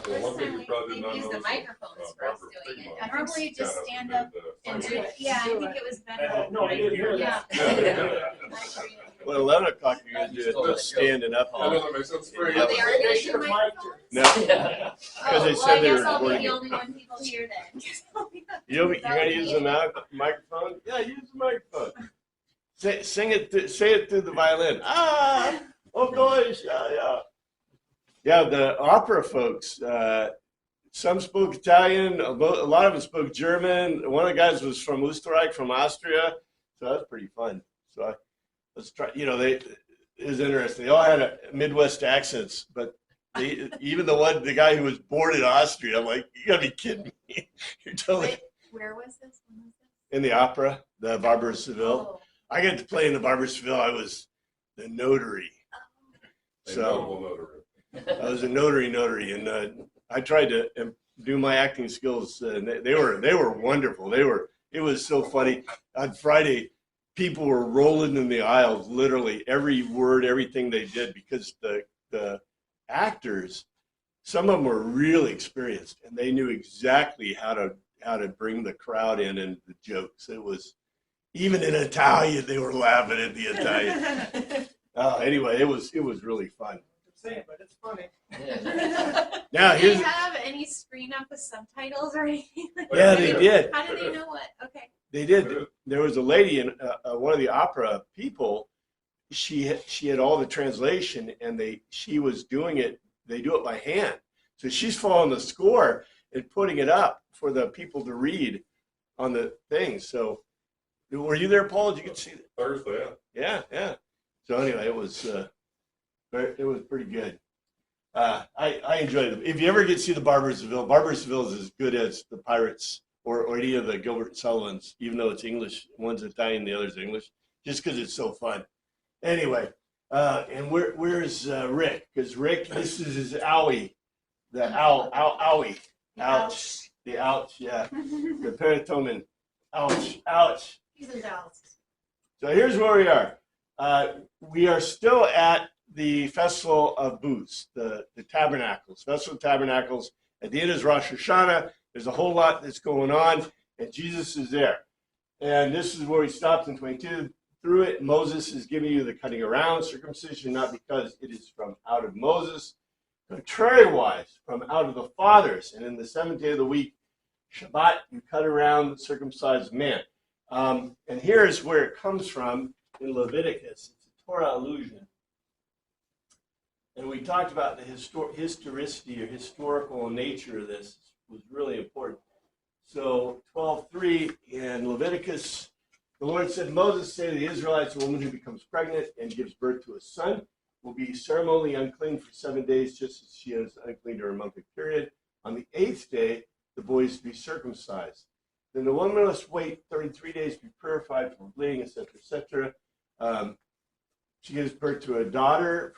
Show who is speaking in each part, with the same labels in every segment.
Speaker 1: Well, one thing
Speaker 2: time
Speaker 1: you probably did
Speaker 2: we
Speaker 1: not
Speaker 2: used
Speaker 1: know
Speaker 2: the
Speaker 1: is
Speaker 2: microphones for us
Speaker 1: Barbara
Speaker 2: doing it.
Speaker 1: Figmont
Speaker 2: Normally you just
Speaker 1: got up
Speaker 2: stand
Speaker 1: and
Speaker 2: up
Speaker 1: did the
Speaker 2: and do
Speaker 1: final-
Speaker 2: it. Yeah, I think it was better.
Speaker 3: No, I didn't hear
Speaker 2: Yeah.
Speaker 3: that.
Speaker 4: Well, 11 o'clock you're going to do it standing up.
Speaker 1: I know that makes sense for you.
Speaker 2: Oh, they are
Speaker 3: They
Speaker 2: doing
Speaker 3: should
Speaker 2: the
Speaker 3: have
Speaker 2: microphones?
Speaker 4: No,
Speaker 3: Yeah.
Speaker 4: because they
Speaker 2: Oh,
Speaker 4: said
Speaker 2: well, I
Speaker 4: they were
Speaker 2: guess I'll be
Speaker 4: recording
Speaker 2: the
Speaker 4: it.
Speaker 2: only one people hear then.
Speaker 4: You're going to use the microphone? Yeah, use the microphone. Say it through the violin. Ah, oh gosh, yeah. Yeah, the opera folks, some spoke Italian, a lot of them spoke German. One of the guys was from Österreich, from Austria, so that was pretty fun. So let's try, it was interesting. They all had Midwest accents, but even the guy who was born in Austria, I'm like, you gotta be kidding me. You're totally.
Speaker 2: Wait, where was this? When was this?
Speaker 4: In the opera, the Barber of Seville.
Speaker 2: Oh.
Speaker 4: I got to play in the Barber of Seville. I was the notary.
Speaker 1: A
Speaker 4: So
Speaker 1: notable notary.
Speaker 4: I was a notary, and I tried to do my acting skills, and they were wonderful. It was so funny. On Friday, people were rolling in the aisles, literally every word, everything they did, because the actors, some of them were really experienced, and they knew exactly how to bring the crowd in and the jokes. It was, even in Italian, they were laughing at the Italian. Anyway, it was really fun.
Speaker 3: But it's funny.
Speaker 4: Now
Speaker 2: Did
Speaker 4: here's
Speaker 2: they have any screen up with subtitles or anything?
Speaker 4: yeah, they did.
Speaker 2: How did they know what? Okay.
Speaker 4: They did. There was a lady in one of the opera people. She had all the translation, and she was doing it. They do it by hand, so she's following the score and putting it up for the people to read on the thing. So, were you there, Paul? Did you get to see it?
Speaker 1: Thursday, yeah.
Speaker 4: Yeah. So anyway, it was pretty good. I enjoyed it. If you ever get to see the Barber of Seville, Barber of Seville is as good as the Pirates or any of the Gilbert Sullivans, even though it's English. One's Italian, the other's English, just because it's so fun. Anyway, and where's Rick? Because Rick, this is his owie, the owie, ouch, the ouch, yeah, the peritoneum, ouch.
Speaker 2: He's in Dallas.
Speaker 4: So here's where we are. We are still at the Festival of Booths, the Tabernacles, Festival of Tabernacles. At the end is Rosh Hashanah. There's a whole lot that's going on, and Jesus is there. And this is where we stopped in 22. Through it, Moses is giving you the cutting around circumcision, not because it is from out of Moses, contrariwise, from out of the fathers. And in the seventh day of the week, Shabbat, you cut around the circumcised man. And here's where it comes from in Leviticus. It's a Torah allusion. And we talked about the historicity or historical nature of this was really important. So 12:3 in Leviticus, the Lord said, Moses said to the Israelites, a woman who becomes pregnant and gives birth to a son will be ceremonially unclean for 7 days, just as she is unclean during a monthly period. On the 8th day, the boy is to be circumcised. Then the woman must wait 33 days to be purified from bleeding, etc., etc. She gives birth to a daughter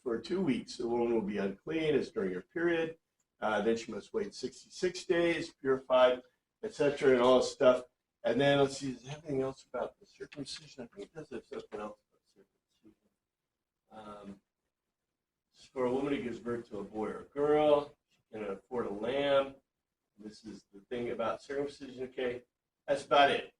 Speaker 4: for 2 weeks. The woman will be unclean as during her period. Then she must wait 66 days, purified, etc., and all this stuff. And then let's see, is there anything else about the circumcision? I think it does have something else about circumcision. For a woman who gives birth to a boy or a girl, she can afford a lamb. This is the thing about circumcision, okay? That's about it.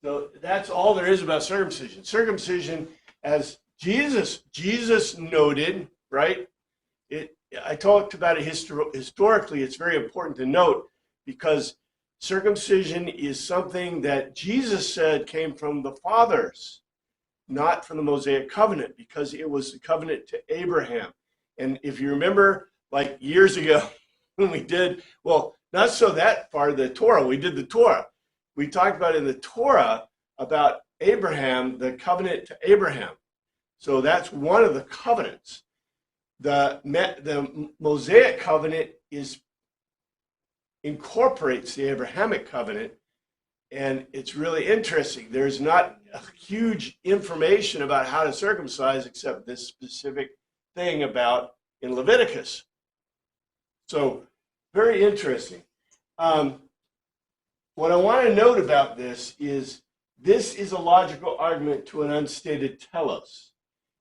Speaker 4: So that's all there is about circumcision. Circumcision, as Jesus noted, right? I talked about it historically. It's very important to note because circumcision is something that Jesus said came from the fathers, not from the Mosaic covenant, because it was the covenant to Abraham. And if you remember, like years ago when we did, well, not so that far, the Torah, we did the Torah. We talked about in the Torah about Abraham, the covenant to Abraham. So that's one of the covenants. The Mosaic covenant incorporates the Abrahamic covenant, and it's really interesting. There's not a huge information about how to circumcise except this specific thing about in Leviticus. So very interesting. What I want to note about this is a logical argument to an unstated telos.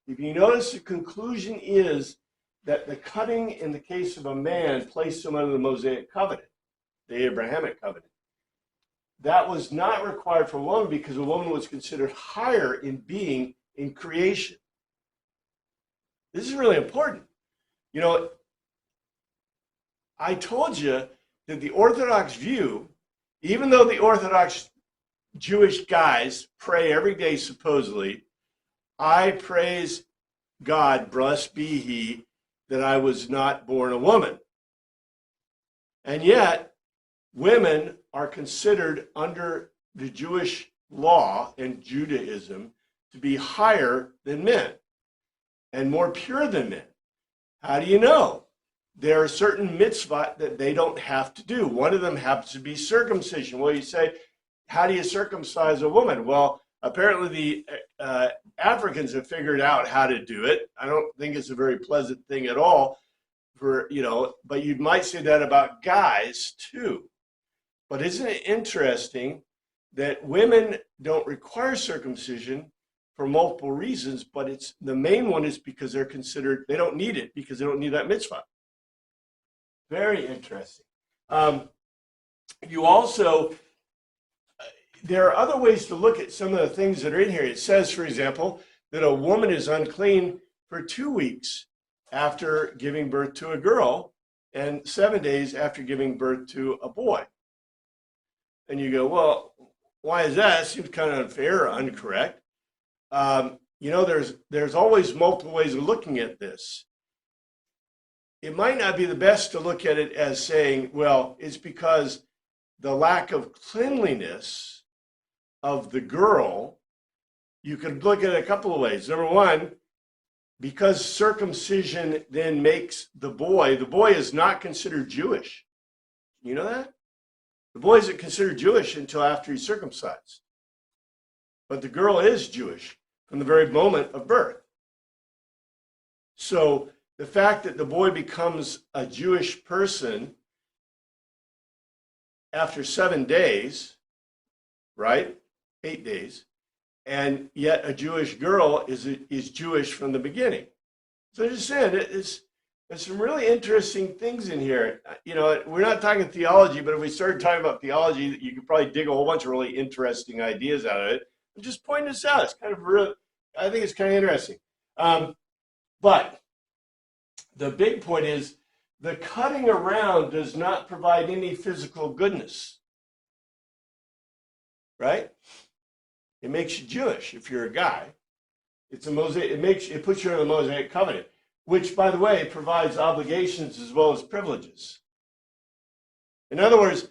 Speaker 4: If you notice, the conclusion is that the cutting in the case of a man placed him under the Mosaic covenant, the Abrahamic covenant. That was not required for a woman because a woman was considered higher in being in creation. This is really important. You know, I told you that the Orthodox view, even though the Orthodox Jewish guys pray every day supposedly, I praise God, blessed be he, that I was not born a woman. And yet, women are considered under the Jewish law and Judaism to be higher than men and more pure than men. How do you know? There are certain mitzvot that they don't have to do. One of them happens to be circumcision. Well, you say, how do you circumcise a woman? Well, apparently the Africans have figured out how to do it. I don't think it's a very pleasant thing at all for, you know, but you might say that about guys too. But isn't it interesting that women don't require circumcision for multiple reasons, but it's the main one is because they're considered, they don't need it because they don't need that mitzvah. Very interesting. You also, there are other ways to look at some of the things that are in here. It says, for example, that a woman is unclean for 2 weeks after giving birth to a girl and 7 days after giving birth to a boy. And you go, well, why is that? It seems kind of unfair or incorrect. You know, there's always multiple ways of looking at this. It might not be the best to look at it as saying, well, it's because the lack of cleanliness of the girl. You could look at it a couple of ways. Number one, because circumcision then makes the boy is not considered Jewish. You know that? The boy isn't considered Jewish until after he's circumcised. But the girl is Jewish from the very moment of birth. So the fact that the boy becomes a Jewish person after 7 days, right? 8 days, and yet a Jewish girl is Jewish from the beginning. So just saying, there's some really interesting things in here. You know, we're not talking theology, but if we started talking about theology, you could probably dig a whole bunch of really interesting ideas out of it. I'm just pointing this out. It's kind of real. I think it's kind of interesting. But the big point is the cutting around does not provide any physical goodness, right? It makes you Jewish if you're a guy. It's a Mosaic. It puts you in the Mosaic covenant, which, by the way, provides obligations as well as privileges. In other words,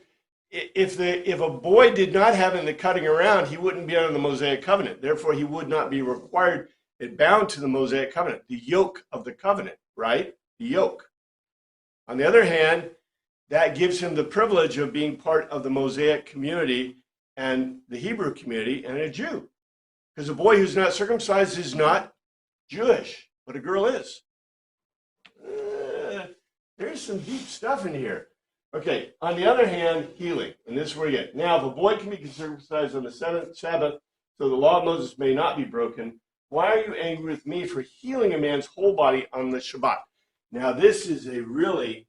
Speaker 4: if a boy did not have in the cutting around, he wouldn't be under the Mosaic covenant. Therefore, he would not be required and bound to the Mosaic covenant, the yoke of the covenant, right? The yoke. On the other hand, that gives him the privilege of being part of the Mosaic community and the Hebrew community and a Jew. Because a boy who's not circumcised is not Jewish, but a girl is. There's some deep stuff in here. Okay, on the other hand, healing. And this is where you get. Now, if a boy can be circumcised on the seventh Sabbath, so the law of Moses may not be broken, why are you angry with me for healing a man's whole body on the Shabbat? Now, this is a really,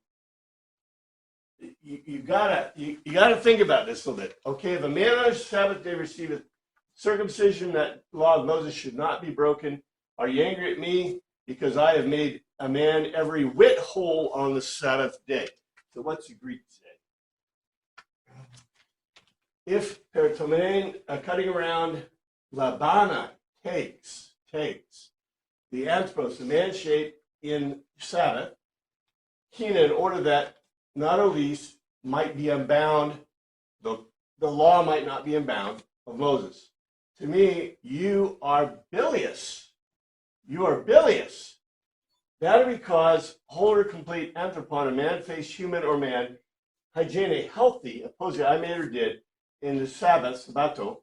Speaker 4: you gotta think about this a little bit. Okay, if a man on the Sabbath day receiveth circumcision, that law of Moses should not be broken. Are you angry at me because I have made a man every whit whole on the Sabbath day? So what's the Greek say? If peritomen, cutting around, labana, takes the anthropos, the man shape in Sabbath, Kina, in order that not Elise might be unbound, the law might not be unbound of Moses. To me, you are bilious. You are bilious. That because whole or complete anthropon, a man face human or man, hygiene, healthy, opposing I made or did, in the Sabbath, Sabbato.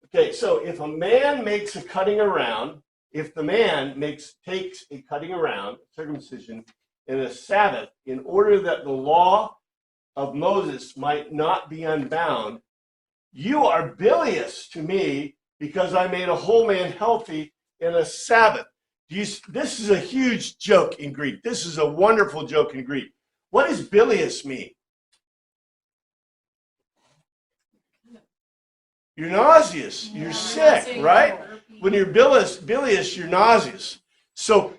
Speaker 4: Okay, so if a man makes a cutting around, if the man takes a cutting around, circumcision, in a Sabbath, in order that the law of Moses might not be unbound, you are bilious to me because I made a whole man healthy in a Sabbath. This is a huge joke in Greek. This is a wonderful joke in Greek. What does bilious mean? You're nauseous. You're sick, right? When you're bilious, you're nauseous. So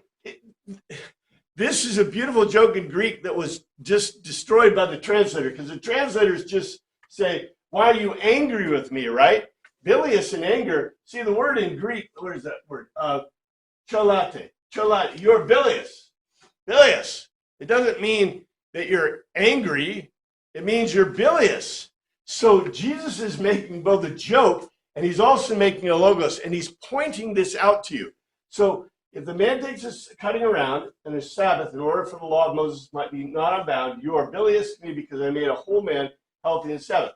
Speaker 4: this is a beautiful joke in Greek that was just destroyed by the translator, because the translators just say, why are you angry with me, right? Bilious and anger. See, the word in Greek, where is that word? Cholate. Cholate. You're bilious. Bilious. It doesn't mean that you're angry. It means you're bilious. So Jesus is making both a joke and he's also making a logos, and he's pointing this out to you. So if the man takes a cutting around and a Sabbath in order for the law of Moses might be not unbound, you are bilious to me because I made a whole man healthy in Sabbath.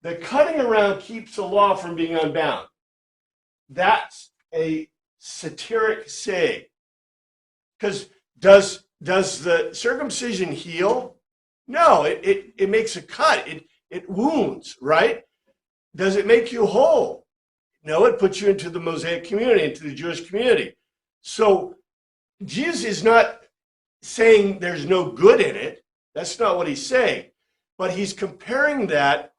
Speaker 4: The cutting around keeps the law from being unbound. That's a satiric saying. Because does the circumcision heal? No, it makes a cut. It wounds, right? Does it make you whole? No, it puts you into the Mosaic community, into the Jewish community. So Jesus is not saying there's no good in it. That's not what he's saying. But he's comparing that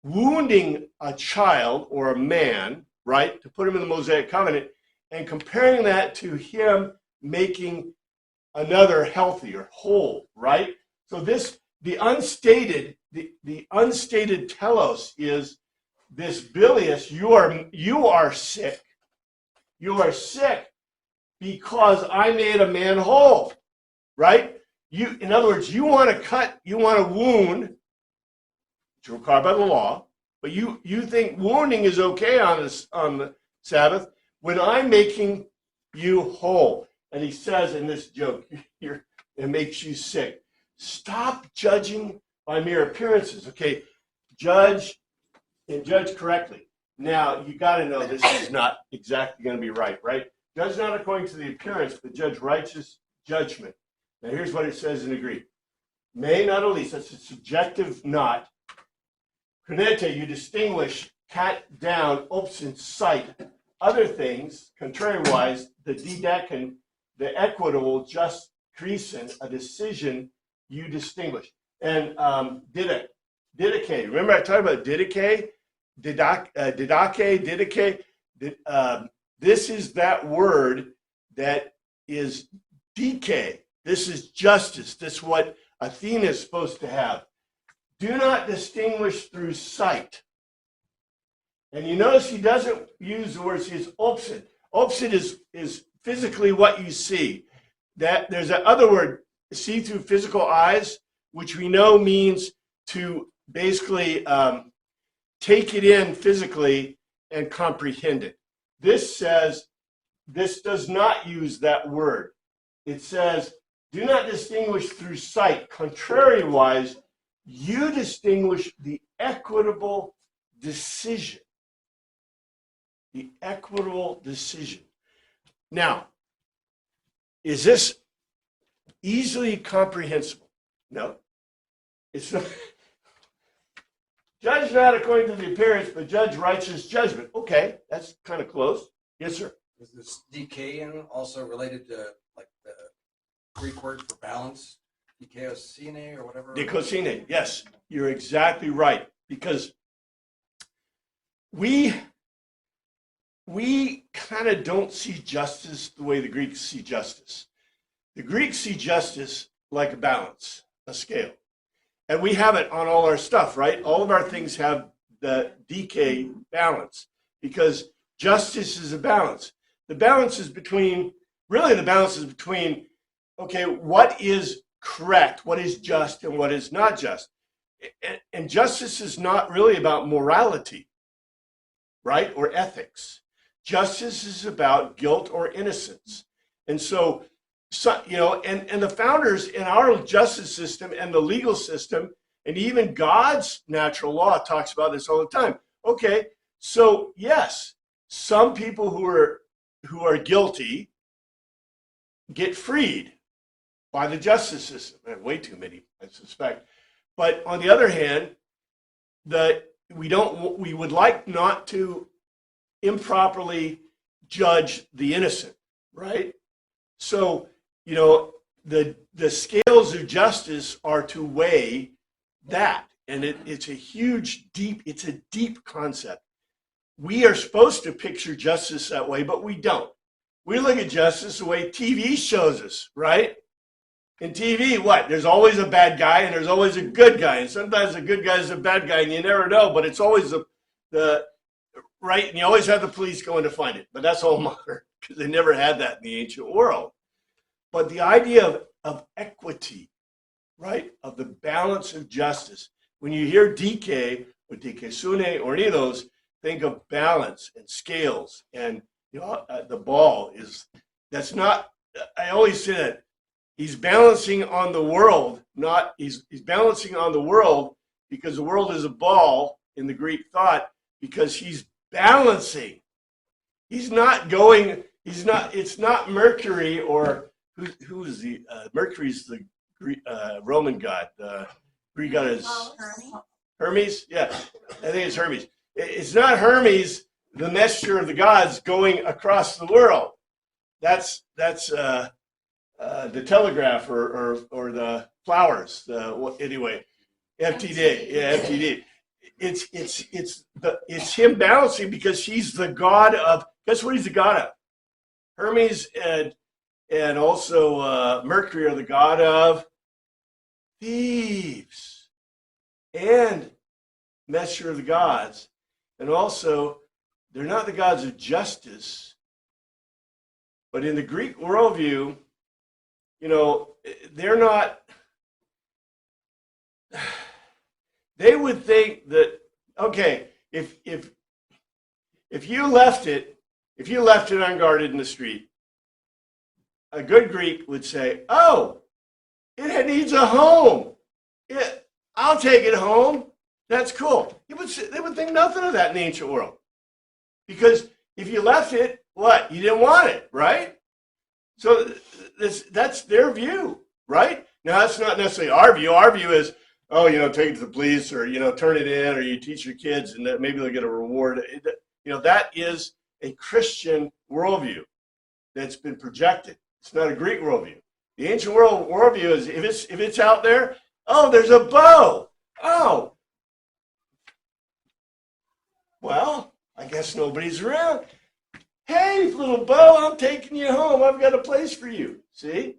Speaker 4: wounding a child or a man, right, to put him in the Mosaic covenant, and comparing that to him making another healthy or whole, right? So the unstated telos is this bilious, you are sick. You are sick because I made a man whole, right? In other words, you want to wound, which is required by the law, but you think wounding is okay on the Sabbath when I'm making you whole. And he says in this joke, it makes you sick. Stop judging by mere appearances. Okay, judge and judge correctly. Now, you got to know this is not exactly going to be right? Judge not according to the appearance, but judge righteous judgment. Now, here's what it says in the Greek. Me not elise, that's a subjective not. Krenete, you distinguish, cat down, opsin, sight. Other things, contrariwise, the didacon, the equitable, just creason, a decision you distinguish. And didache, remember I talked about didache? Didache. This is that word that is dike. This is justice. This is what Athena is supposed to have. Do not distinguish through sight. And you notice he doesn't use the word, he says opsid. Opsid is physically what you see. That there's that other word, see through physical eyes, which we know means to basically take it in physically and comprehend it. This does not use that word. It says, do not distinguish through sight. Contrariwise, you distinguish the equitable decision. The equitable decision. Now, is this easily comprehensible? No. It's not. Judge not according to the appearance, but judge righteous judgment. Okay, that's kind of close. Yes, sir.
Speaker 5: Is this decaying also related to like the Greek word for balance? Dikaiosine or whatever?
Speaker 4: Dikaiosine, yes. You're exactly right. Because we kind of don't see justice the way the Greeks see justice. The Greeks see justice like a balance, a scale. And we have it on all our stuff, right? All of our things have the decay balance because justice is a balance. The balance is between, okay, what is correct, what is just, and what is not just. And justice is not really about morality, right, or ethics. Justice is about guilt or innocence. And so and the founders in our justice system and the legal system, and even God's natural law talks about this all the time. Okay, so yes, some people who are guilty get freed by the justice system. Way too many, I suspect. But on the other hand, we would like not to improperly judge the innocent, right? So, you know, the scales of justice are to weigh that. And it's a huge, it's a deep concept. We are supposed to picture justice that way, but we don't. We look at justice the way TV shows us, right? In TV, what? There's always a bad guy and there's always a good guy. And sometimes the good guy is a bad guy and you never know, but it's always the right, and you always have the police going to find it. But that's all modern because they never had that in the ancient world. But the idea of equity, right, of the balance of justice. When you hear DK or Dikesune or any of those, think of balance and scales. And you know, the ball is, that's not, I always say that he's balancing on the world, not, he's balancing on the world because the world is a ball in the Greek thought, because he's balancing. He's not going, he's not, it's not Mercury or who is the, Mercury's the Greek, Roman god. The Greek god is Hermes. Yeah, I think it's Hermes. It's not Hermes, the messenger of the gods, going across the world. That's the telegraph or the flowers. Anyway, FTD. Yeah, FTD. It's him balancing because he's the god of. Guess what he's the god of? Hermes and also Mercury are the god of thieves and messenger of the gods. And also, they're not the gods of justice, but in the Greek worldview, you know, they're not, they would think that, okay, if you left it unguarded in the street, a good Greek would say, oh, it needs a home. I'll take it home. That's cool. They would think nothing of that in the ancient world. Because if you left it, what? You didn't want it, right? So that's their view, right? Now, that's not necessarily our view. Our view is, oh, you know, take it to the police or, you know, turn it in or you teach your kids and that maybe they'll get a reward. You know, that is a Christian worldview that's been projected. It's not a Greek worldview. The ancient worldview is if it's out there, oh, there's a bow. Oh, well, I guess nobody's around. Hey, little bow, I'm taking you home. I've got a place for you. See?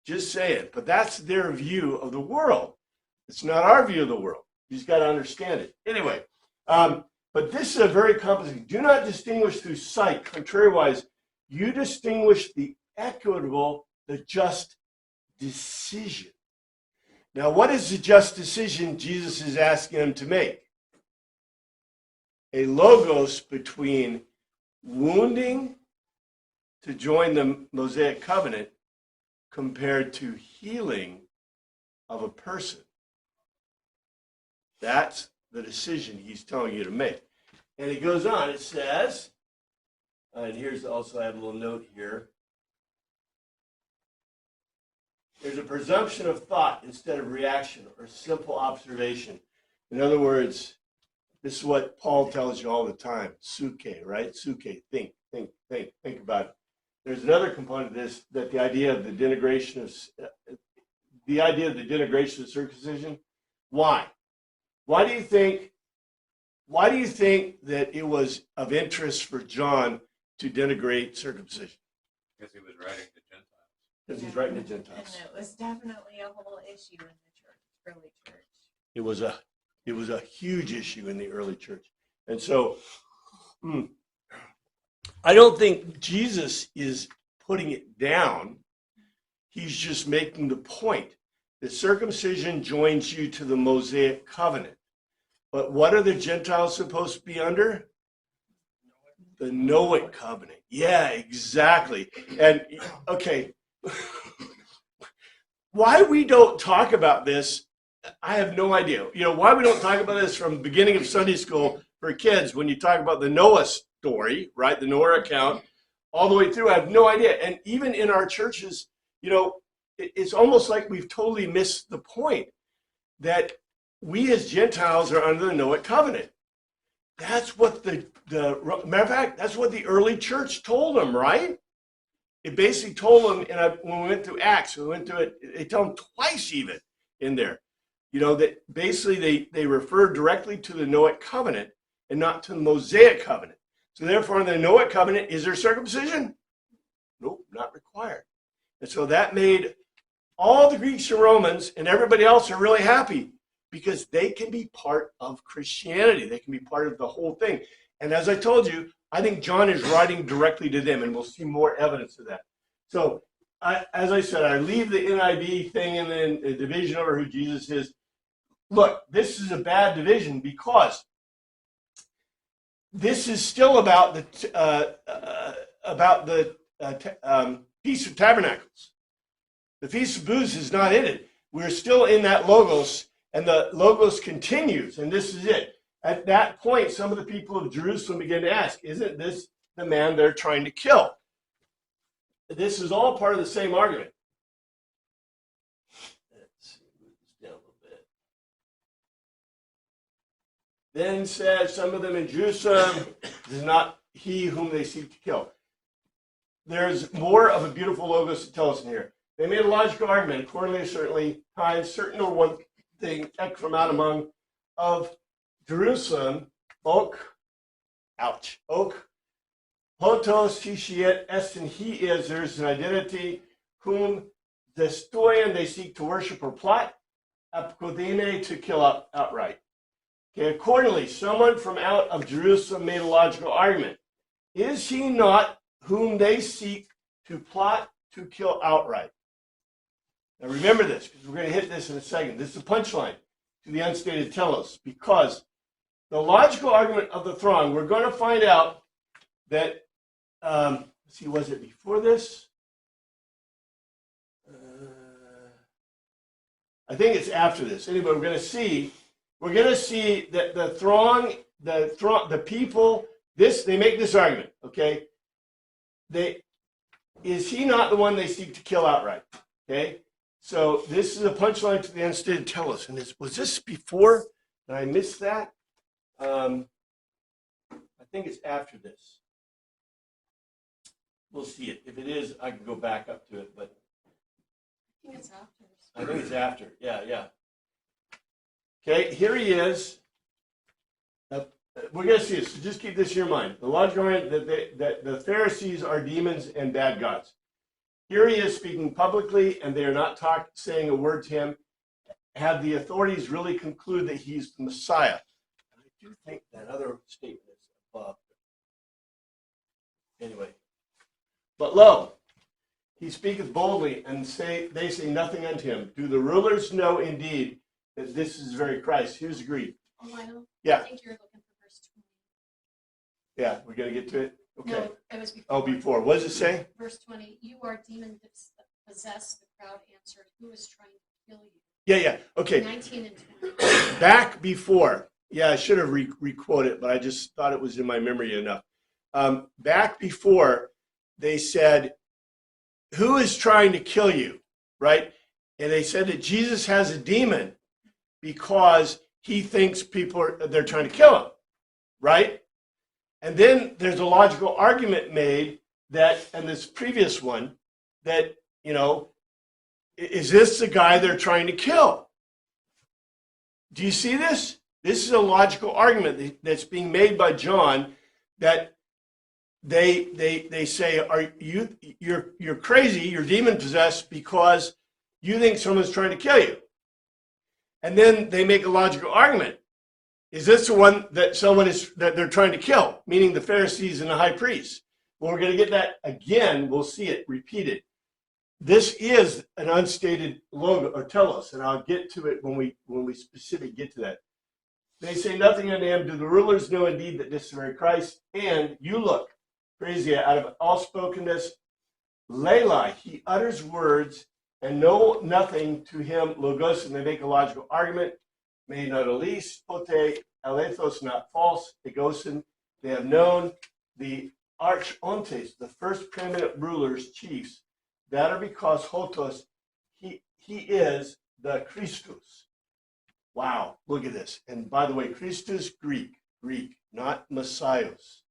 Speaker 4: Just say it. But that's their view of the world. It's not our view of the world. You just got to understand it. Anyway, but this is a very complex thing. Do not distinguish through sight. Contrariwise, you distinguish the equitable, the just decision. Now, what is the just decision Jesus is asking them to make? A logos between wounding to join the Mosaic covenant compared to healing of a person. That's the decision he's telling you to make. And he goes on, it says, and here's also, I have a little note here. There's a presumption of thought instead of reaction or simple observation. In other words, this is what Paul tells you all the time. Suke, right? Suke, think about it. There's another component of this, that the idea of the denigration of circumcision. Why? Why do you think that it was of interest for John to denigrate circumcision?
Speaker 1: Because he was writing to Gentiles.
Speaker 4: Because he's writing to Gentiles.
Speaker 2: And it was definitely a whole issue in the church, early church.
Speaker 4: It was a huge issue in the early church. And so I don't think Jesus is putting it down. He's just making the point that circumcision joins you to the Mosaic covenant. But what are the Gentiles supposed to be under? The Noahic covenant. Yeah, exactly. And okay, why we don't talk about this, I have no idea. You know, why we don't talk about this from the beginning of Sunday school for kids when you talk about the Noah story, right? The Noah account, all the way through, I have no idea. And even in our churches, you know, it's almost like we've totally missed the point that we as Gentiles are under the Noahic covenant. That's what the matter of fact, that's what the early church told them, right? it basically told them, and when we went through Acts, we went through it, they tell them twice even in there, that basically they refer directly to the Noahic covenant and not to the Mosaic covenant. So therefore, in the Noahic covenant, is there circumcision? Nope, not required. And so that made all the Greeks and Romans and everybody else are really happy because they can be part of Christianity. They can be part of the whole thing. And as I told you, I think John is writing directly to them, and we'll see more evidence of that. So, as I said, I leave the NIV thing and then the division over who Jesus is. Look, this is a bad division because this is still about the Feast of Tabernacles. The Feast of Booths is not in it. We're still in that Logos, and the Logos continues, and this is it. At that point, some of the people of Jerusalem began to ask, isn't this the man they're trying to kill? This is all part of the same argument. Let's see, move this down a little bit. Then said some of them in Jerusalem, this is not he whom they seek to kill. There's more of a beautiful Logos to tell us in here. They made a logical argument. Accordingly, certainly, times, certain or one thing, ec from out among of Jerusalem, ok, hotos tishiet estin he is, there's an identity, whom the stoyan they seek to worship or plot, apkodine to kill outright. Okay, accordingly, someone from out of Jerusalem made a logical argument. Is he not whom they seek to plot to kill outright? Now remember this, because we're going to hit this in a second. This is a punchline to the unstated telos, because the logical argument of the throng, we're going to find out that, let's see, was it before this? I think it's after this. Anyway, we're going to see that the throng, the people, they make this argument, okay? Is he not the one they seek to kill outright? Okay? So this is a punchline to the unstated telos. And was this before? Did I miss that? I think it's after this. We'll see it. If it is, I can go back up to it, but
Speaker 2: I think it's after.
Speaker 4: I think it's after. Yeah. Okay, here he is. We're going to see it, so just keep this in your mind. The logical argument that the Pharisees are demons and bad gods. Here he is speaking publicly, and they are not saying a word to him. Have the authorities really conclude that he's the Messiah? I do think that other statement is above. Anyway. But lo, he speaketh boldly, and they say nothing unto him. Do the rulers know indeed that this is very Christ? Here's Greek.
Speaker 6: Oh, I know.
Speaker 4: Yeah.
Speaker 6: I think you're looking for verse 20.
Speaker 4: Yeah, we're going to get to it? Okay.
Speaker 6: No, it was before.
Speaker 4: Oh, before. What does it say?
Speaker 6: Verse 20. You are demon possessed. The crowd answered, who is trying to kill you?
Speaker 4: Yeah. Okay.
Speaker 6: 19 and 20.
Speaker 4: Back before. Yeah, I should have re-quoted it, but I just thought it was in my memory enough. Back before, they said, who is trying to kill you? Right? And they said that Jesus has a demon because he thinks they're trying to kill him. Right? And then there's a logical argument made that, and this previous one, that, is this the guy they're trying to kill? Do you see this? This is a logical argument that's being made by John, that they say, you're crazy, you're demon possessed because you think someone's trying to kill you. And then they make a logical argument. Is this the one that that they're trying to kill? Meaning the Pharisees and the high priests. Well, we're going to get that again. We'll see it repeated. This is an unstated logo or telos, and I'll get to it when we specifically get to that. They say nothing unto him. Do the rulers know indeed that this is very Christ? And you look, crazy, out of all spokenness, Layla, he utters words and know nothing to him, logos, and they make a logical argument. May not elise, pote, alethos, not false, egosin. They have known the archontes, the first preeminent rulers, chiefs, that are because hotos, he is the Christus. Wow, look at this. And by the way, Christus, Greek, not Messiahs.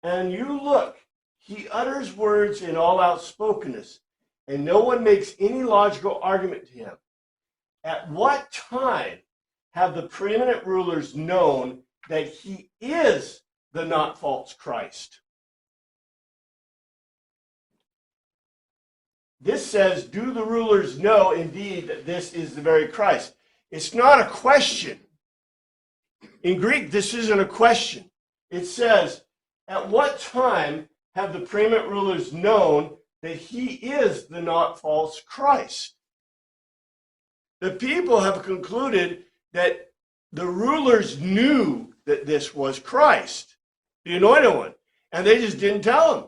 Speaker 4: And you look, He utters words in all outspokenness, and no one makes any logical argument to him. At what time have the preeminent rulers known that he is the not false Christ? This says, do the rulers know indeed that this is the very Christ? It's not a question. In Greek, this isn't a question. It says, at what time have the preeminent rulers known that he is the not false Christ? The people have concluded that the rulers knew that this was Christ, the anointed one, and they just didn't tell him.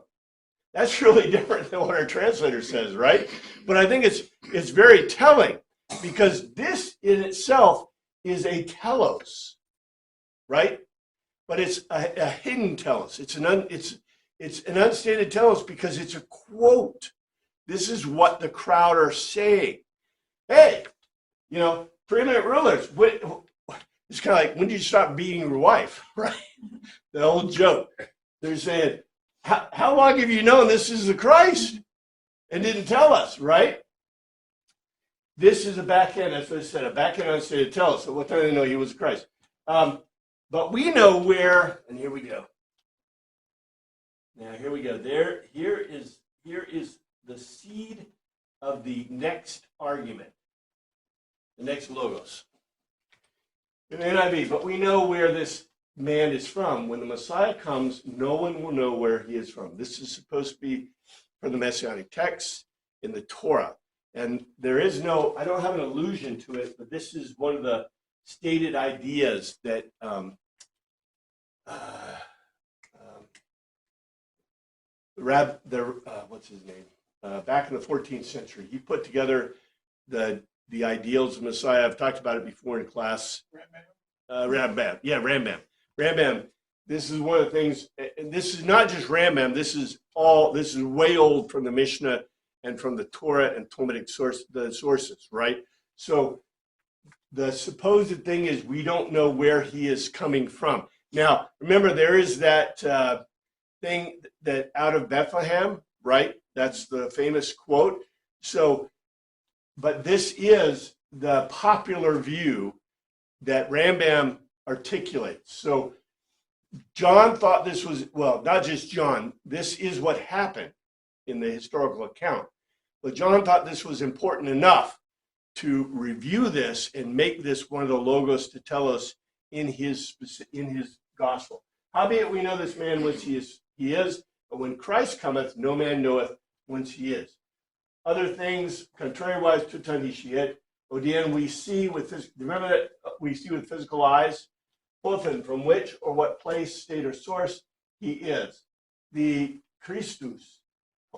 Speaker 4: That's really different than what our translator says, right? But I think it's very telling, because this in itself is a telos, right? But it's a hidden telos. It's an unstated telos because it's a quote. This is what the crowd are saying. Hey, preeminent rulers, it's kind of like, when did you stop beating your wife, right? The old joke. They're saying, how long have you known this is the Christ and didn't tell us, right? This is a backhand, that's what I said, a backhand unstated telos. So what time do they know he was Christ? But we know where, and here we go. Now here we go. Here is the seed of the next argument, the next logos. In the NIV, but we know where this man is from. When the Messiah comes, no one will know where he is from. This is supposed to be from the Messianic text in the Torah. And there is no, I don't have an allusion to it, but this is one of the stated ideas that what's his name? Back in the 14th century, he put together the ideals of Messiah. I've talked about it before in class. Rambam. Yeah, Rambam. Rambam. This is one of the things, and this is not just Rambam. This is way old from the Mishnah and from the Torah and Talmudic sources, right? So the supposed thing is we don't know where he is coming from. Now, remember, there is that thing that out of Bethlehem, right? That's the famous quote. So, but this is the popular view that Rambam articulates. So John thought this was, well, not just John, this is what happened in the historical account. But John thought this was important enough to review this and make this one of the logos to tell us in his gospel. Howbeit we know this man whence he is, but when Christ cometh, no man knoweth whence he is. Other things, contrariwise to Tanishiet, Odian, we see with physical eyes, both from which or what place, state, or source he is. The Christus,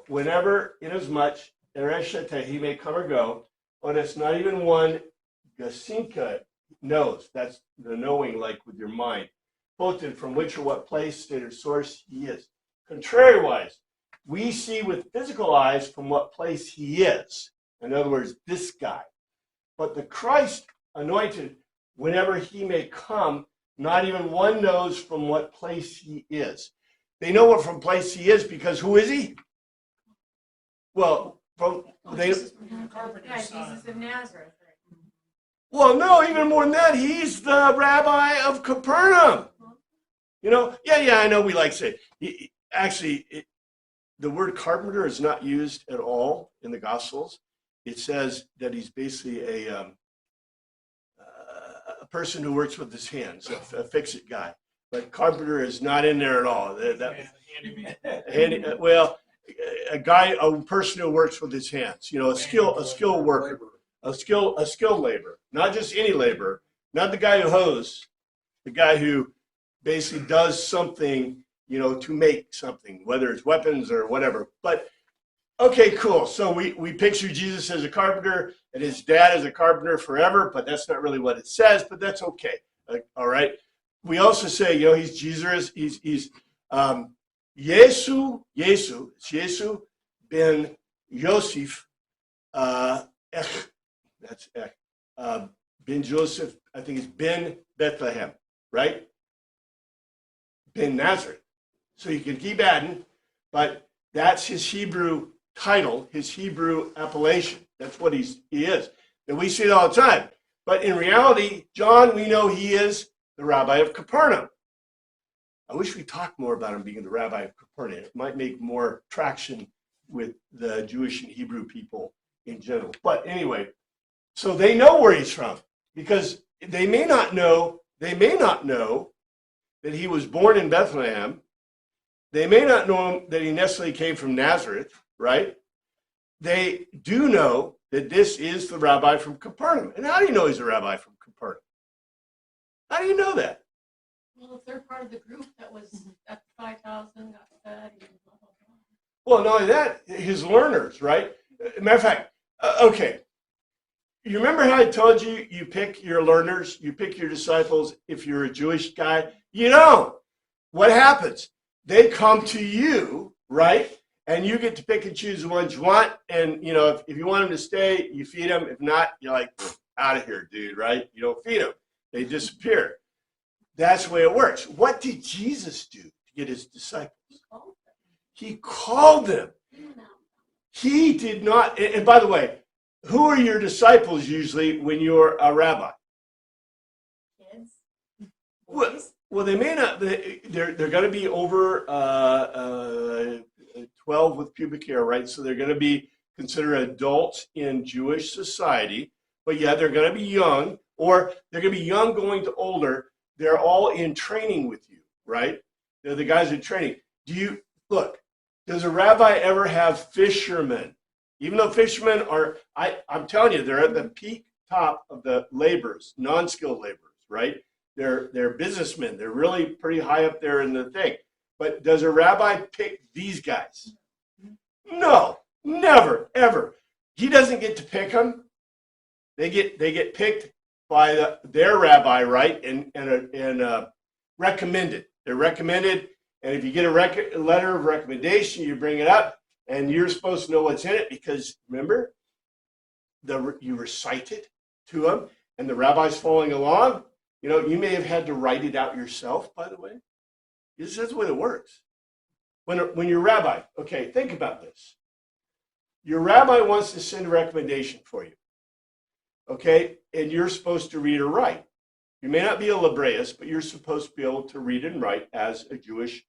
Speaker 4: whenever, inasmuch, ereshete, he may come or go, but it's not even one gasinka knows. That's the knowing, like with your mind. Both from which or what place, state, or source he is. Contrariwise, we see with physical eyes from what place he is. In other words, this guy. But the Christ anointed, whenever he may come, not even one knows from what place he is. They know what from place he is because who is he? Well,
Speaker 6: Jesus
Speaker 2: of Nazareth.
Speaker 4: well, no, even more than that, he's the rabbi of Capernaum. I know we like to say. Actually, the word carpenter is not used at all in the Gospels. It says that he's basically a person who works with his hands, a fix-it guy. But carpenter is not in there at all. A person who works with his hands. A skilled worker, a skilled laborer, not just any laborer, not the guy who hoes, the guy who basically does something, to make something, whether it's weapons or whatever. But okay, cool. So we picture Jesus as a carpenter and his dad as a carpenter forever, but that's not really what it says, but that's okay. All right. We also say, he's Jesus, he's Yesu ben Yosef, that's ben Joseph, I think it's ben Bethlehem, right? Ben Nazareth. So you can keep adding, but That's his Hebrew title, his Hebrew appellation. That's what he is. And we see it all the time. But in reality, John, we know he is the rabbi of Capernaum. I wish we talked more about him being the rabbi of Capernaum. It might make more traction with the Jewish and Hebrew people in general. But anyway, so they know where he's from because they may not know that he was born in Bethlehem. They may not know that he necessarily came from Nazareth, right? They do know that this is the rabbi from Capernaum. And how do you know he's a rabbi from Capernaum? How do you know that?
Speaker 6: Well, if they're part of the group that was at 5,000, got fed, and blah, blah, blah.
Speaker 4: Well, not only that, his learners, right? Matter of fact, okay. You remember how I told you, you pick your learners, you pick your disciples if you're a Jewish guy? You don't. What happens? They come to you, right? And you get to pick and choose the ones you want. And, you know, if you want them to stay, you feed them. If not, you're like, out of here, dude, right? You don't feed them. They disappear. That's the way it works. What did Jesus do to get his disciples? He called them. He did not. And by the way, who are your disciples usually when you're a rabbi?
Speaker 2: Kids.
Speaker 4: Well, they may not. They're going to be over 12 with pubic hair, right? So they're going to be considered adults in Jewish society. But yeah, they're going to be young, or they're going to be young going to older. They're all in training with you, right? They're the guys in training. Does a rabbi ever have fishermen? Even though fishermen are, I'm telling you, they're at the peak top of the laborers, non-skilled laborers, right? They're businessmen. They're really pretty high up there in the thing. But does a rabbi pick these guys? No, never, ever. He doesn't get to pick them. They get picked by their rabbi, right? And recommended. They're recommended. And if you get a letter of recommendation, you bring it up. And you're supposed to know what's in it because, remember, you recite it to them, and the rabbi's following along. You know, you may have had to write it out yourself, by the way. That's the way it works. When you're rabbi, okay, think about this. Your rabbi wants to send a recommendation for you, okay, and you're supposed to read or write. You may not be a Libreus, but you're supposed to be able to read and write as a Jewish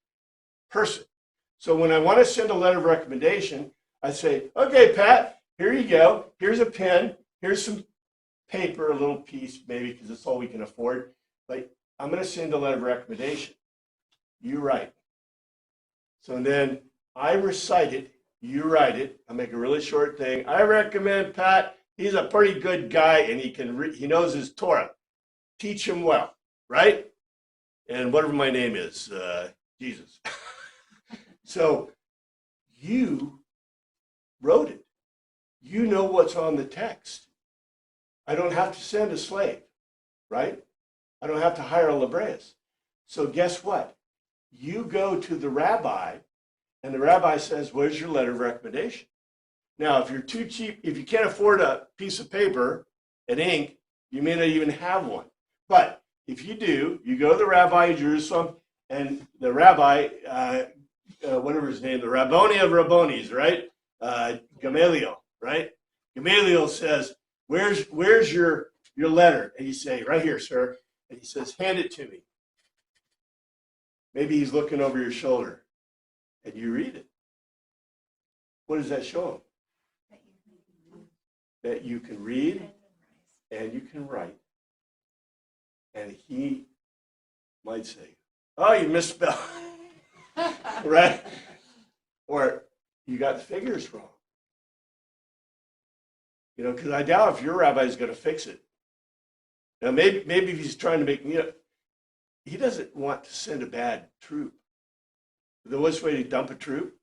Speaker 4: person. So when I want to send a letter of recommendation, I say, okay, Pat, here you go. Here's a pen. Here's some paper, a little piece maybe because it's all we can afford. But I'm going to send a letter of recommendation. You write. So then I recite it. You write it. I make a really short thing. I recommend Pat. He's a pretty good guy and he knows his Torah. Teach him well, right? And whatever my name is, Jesus. So you wrote it. You know what's on the text. I don't have to send a slave, right? I don't have to hire a Libreus. So guess what? You go to the rabbi, and the rabbi says, where's your letter of recommendation? Now, if you're too cheap, if you can't afford a piece of paper and ink, you may not even have one. But if you do, you go to the rabbi in Jerusalem, and the rabbi, whatever his name, the Rabboni of Rabbonis, right? Gamaliel, right? Gamaliel says, where's your letter? And you say, right here, sir. And he says, hand it to me. Maybe he's looking over your shoulder. And you read it. What does that show him? That you can read and you can write. And he might say, oh, you misspelled. Right? Or you got the figures wrong. You know, because I doubt if your rabbi is going to fix it. Now, maybe if he's trying to make, he doesn't want to send a bad troop. The worst way to dump a troop,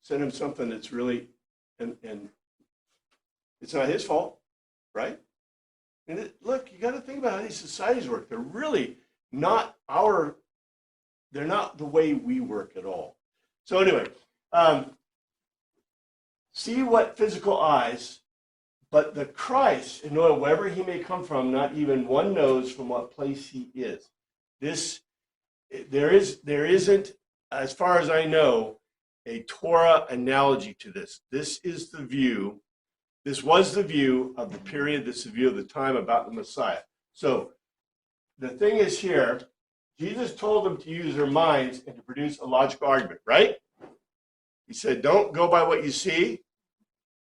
Speaker 4: send him something that's really, and it's not his fault, right? And look, you got to think about how these societies work. They're really not they're not the way we work at all. So anyway, see what physical eyes, but the Christ, and wherever he may come from, not even one knows from what place he is. There isn't, as far as I know, a Torah analogy to this. This was the view of the period, this is the view of the time about the Messiah. So the thing is here, Jesus told them to use their minds and to produce a logical argument, right? He said, don't go by what you see.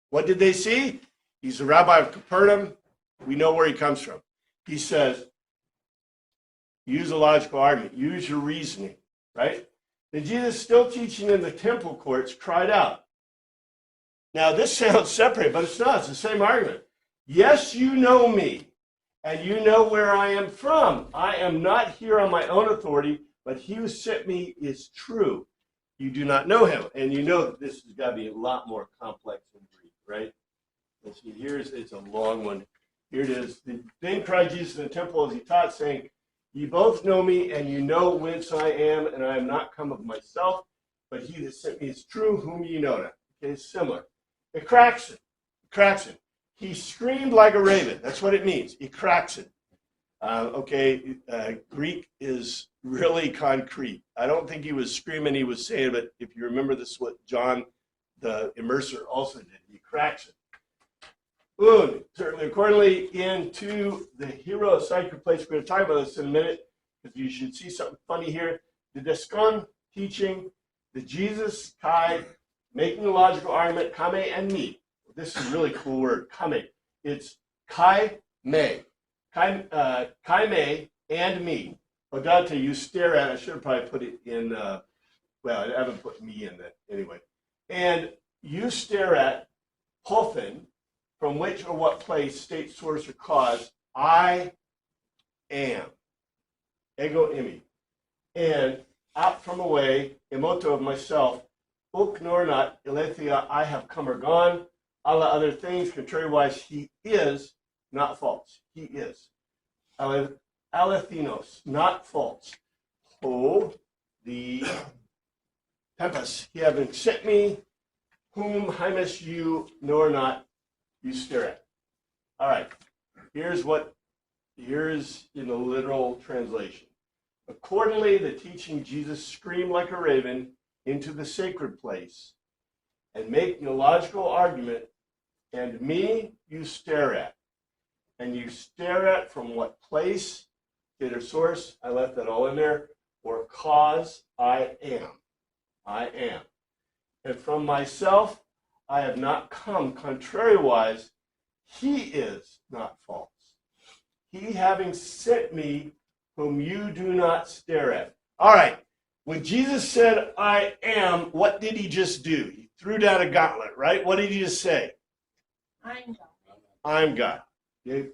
Speaker 4: What did they see? He's the rabbi of Capernaum. We know where he comes from. He says, use a logical argument, use your reasoning, right? Then Jesus, still teaching in the temple courts, cried out. Now, this sounds separate, but it's not. It's the same argument. Yes, you know me, and you know where I am from. I am not here on my own authority, but he who sent me is true. You do not know him. And you know that this has got to be a lot more complex than Greek, right? Let's see, it's a long one. Here it is. Then cried Jesus in the temple as he taught, saying, ye both know me, and you know whence I am, and I am not come of myself, but he that sent me is true, whom ye know not. Okay, similar. Ekraxin. He screamed like a raven. That's what it means. Ekraxin. Greek is really concrete. I don't think he was screaming, he was saying, but if you remember, this is what John, the immerser, also did. Ekraxin. Certainly, accordingly, into the hero of sacred place. We're going to talk about this in a minute, because you should see something funny here. The Descon teaching, the Jesus Kai, making a logical argument, kame and me. This is a really cool word, kame. It's kai me. Kai me and me. Odata, you stare at, I should have probably put it in, I haven't put me in that anyway. And you stare at Hothen, from which or what place, state, source, or cause, I am. Ego imi. And out from away, emoto of myself, uk nor not, elethia, I have come or gone, Allah other things, contrariwise, he is not false. He is. Alethinos, not false. Oh, the tempest, he having sent me, whom hymus you nor not, you stare at. All right, here's in the literal translation. Accordingly, the teaching Jesus screamed like a raven into the sacred place, and making a logical argument, and me you stare at. And you stare at from what place, state or source, I left that all in there, or cause, I am. I am. And from myself, I have not come, contrariwise, he is not false. He having sent me, whom you do not stare at. All right, when Jesus said, I am, what did he just do? He threw down a gauntlet, right? What did he just say?
Speaker 2: I'm God.
Speaker 4: I'm God.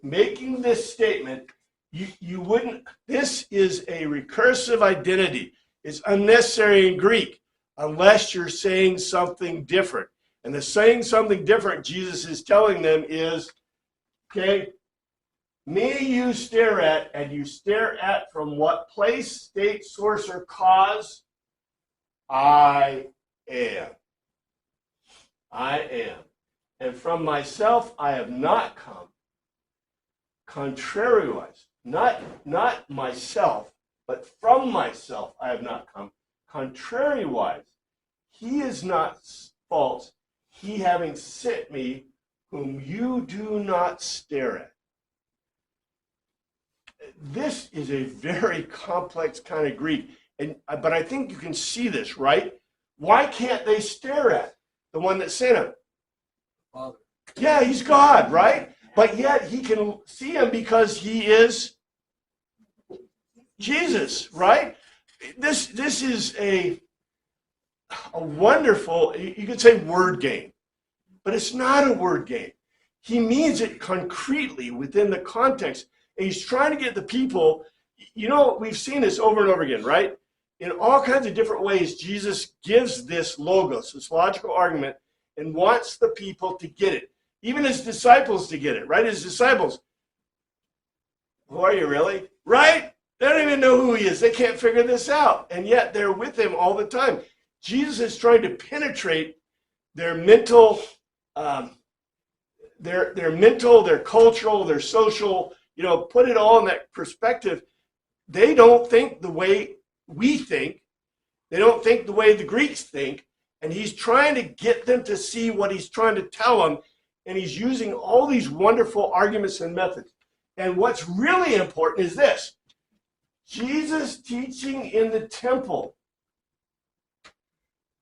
Speaker 4: Making this statement, you wouldn't, this is a recursive identity. It's unnecessary in Greek, unless you're saying something different. And the saying something different Jesus is telling them is, okay, me you stare at, and you stare at from what place, state, source, or cause? I am. I am. And from myself I have not come. Contrariwise, not myself, but from myself I have not come. Contrariwise, he is not false, he having sent me, whom you do not stare at. This is a very complex kind of Greek, but I think you can see this, right? Why can't they stare at the one that sent him?
Speaker 5: Father.
Speaker 4: Yeah, he's God, right? But yet he can see him because he is Jesus, right? This is a wonderful, you could say word game, but it's not a word game. He means it concretely within the context. And he's trying to get the people, we've seen this over and over again, right? In all kinds of different ways, Jesus gives this logos, this logical argument, and wants the people to get it. Even his disciples to get it, right? His disciples, who are you really? Right? They don't even know who he is. They can't figure this out. And yet they're with him all the time. Jesus is trying to penetrate their mental, their cultural, their social, put it all in that perspective. They don't think the way we think. They don't think the way the Greeks think. And he's trying to get them to see what he's trying to tell them. And he's using all these wonderful arguments and methods. And what's really important is this. Jesus teaching in the temple.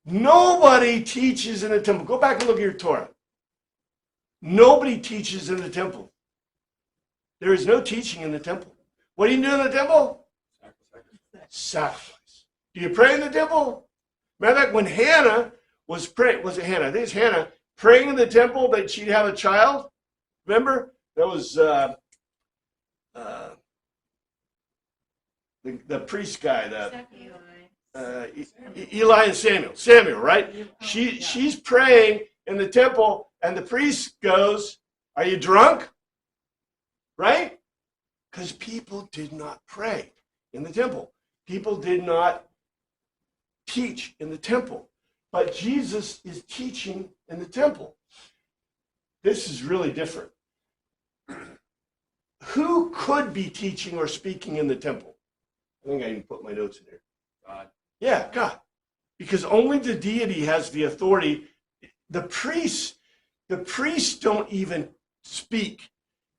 Speaker 4: Nobody teaches in the temple. Go back and look at your Torah. Nobody teaches in the temple. There is no teaching in the temple. What do you do in the temple? Sacrifice. Do you pray in the temple? Matter of fact, when Hannah was praying, was it Hannah? I think it's Hannah, praying in the temple that she'd have a child. Remember? That was the priest guy, Eli and Samuel. Samuel, right? She's praying in the temple, and the priest goes, "Are you drunk?" Right? Because people did not pray in the temple. People did not teach in the temple. But Jesus is teaching in the temple. This is really different. Who could be teaching or speaking in the temple? I think I can put my notes in here.
Speaker 1: God.
Speaker 4: Yeah, God. Because only the deity has the authority. The priests don't even speak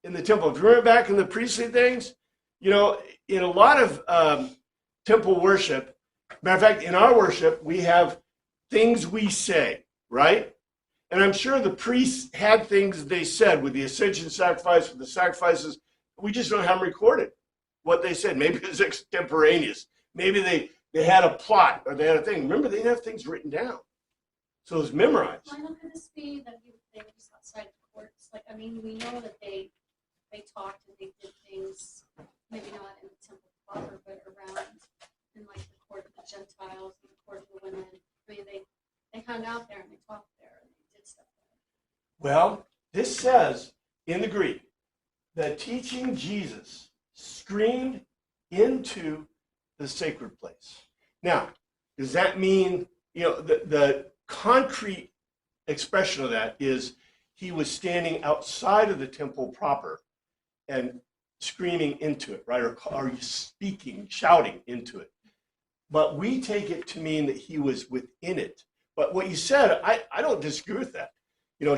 Speaker 4: in the temple. If you remember back in the priestly things, in a lot of temple worship, matter of fact, in our worship, we have things we say, right? And I'm sure the priests had things they said with the ascension sacrifice, with the sacrifices. We just don't have them recorded, what they said. Maybe it was extemporaneous. Maybe they had a plot or they had a thing. Remember, they didn't have things written down. So it was memorized.
Speaker 6: Why not could this be that they were just outside the courts? We know that they talked and they did things, maybe not in the temple proper, but around in the court of the Gentiles and the court of the women. They hung out there and they talked there and they did stuff there.
Speaker 4: Well, this says in the Greek that teaching Jesus streamed into the sacred place. Now, does that mean, the concrete expression of that is he was standing outside of the temple proper and screaming into it, right? Or speaking, shouting into it. But we take it to mean that he was within it. But what you said, I don't disagree with that.